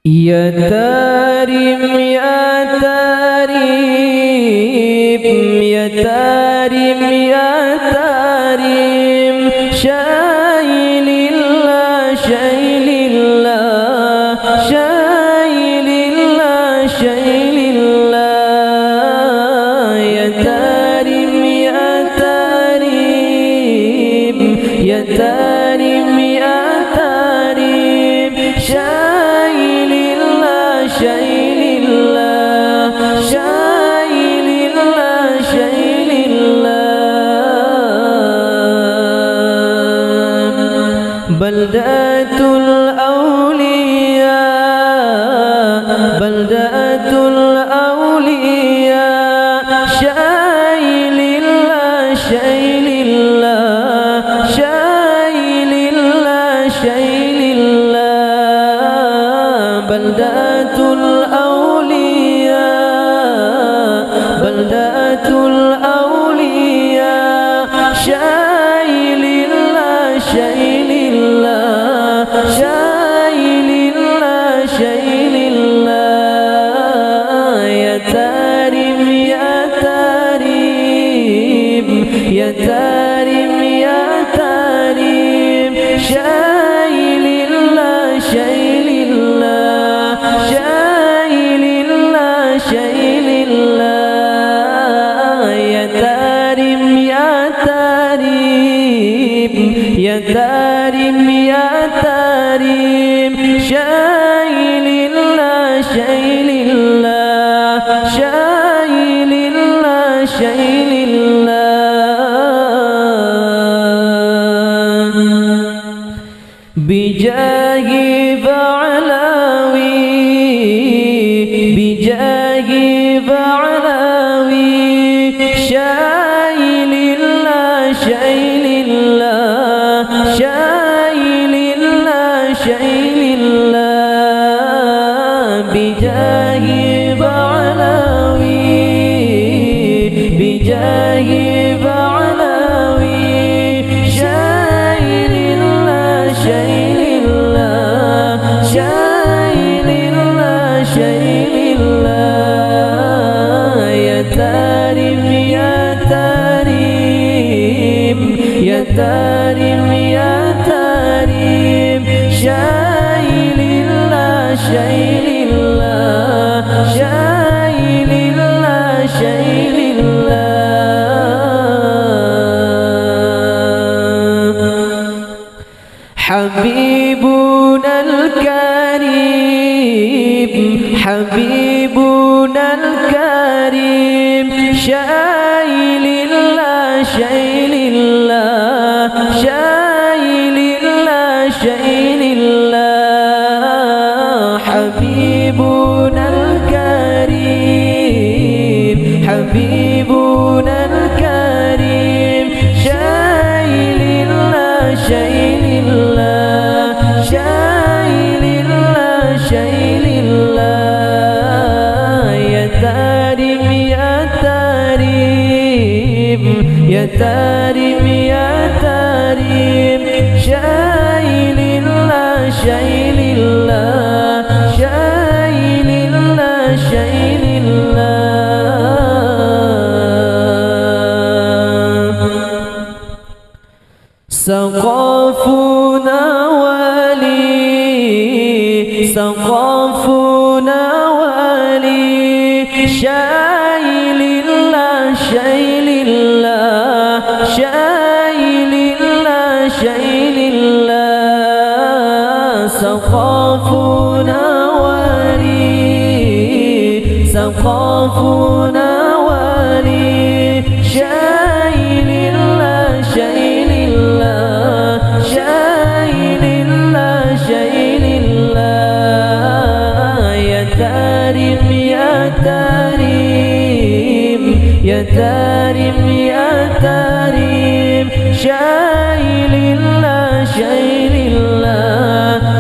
Ya Tarim ya Tarim, ya Tarim ya Tarim, Syailillah Syailillah Syailillah Syailillah. Ya Tarim ya Tarim, ya Tarim ya Tarim, Syailillah Syailillah Syailillah Syailillah. Baldatul awliya, baldatul awliya, Syailillah Syailillah Syailillah Syailillah. Baldatul awliya, baldatul awliya, Syailillah Syailillah Syailillah Syailillah. Ya Tarim ya Tarim, ya Tarim ya Tarim, Syailillah Syailillah Syailillah Syailillah. Ya Tarim ya Tarim, ya Tarim ya Tarim, Syailillah Syailillah Syailillah Syailillah. Bijahi Ba'alawi, bijahi Ba'alawi, Syailillah Syailillah Syailillah Syailillah. Bijahi Ba'alawi, bijahi Ba'alawi, Syailillah Syailillah Syailillah Syailillah. Ya Tarim ya Tarim, ya Tarim ya Tarim, Syailillah Syailillah Syailillah Syailillah. Habibuna al-Karim, Habibuna al-Karim, Syailillah Syailillah Syailillah Syailillah. Habibuna al-Karim, Habibuna al-Karim, Syailillah Syailillah Syailillah Syailillah. Ya Tarim ya Tarim, ya Tarim ya Tarim, Syailillah Syailillah Syailillah Syailillah. Saqafuna wali, Saqafuna wali, Syailillah Syailillah Syailillah Syailillah. Saqafuna wali, Saqafuna wali, Syailillah Syailillah Syailillah Syailillah. Ya Tarim ya Tarim, ya Tarim ya Tarim, Syailillah Syailillah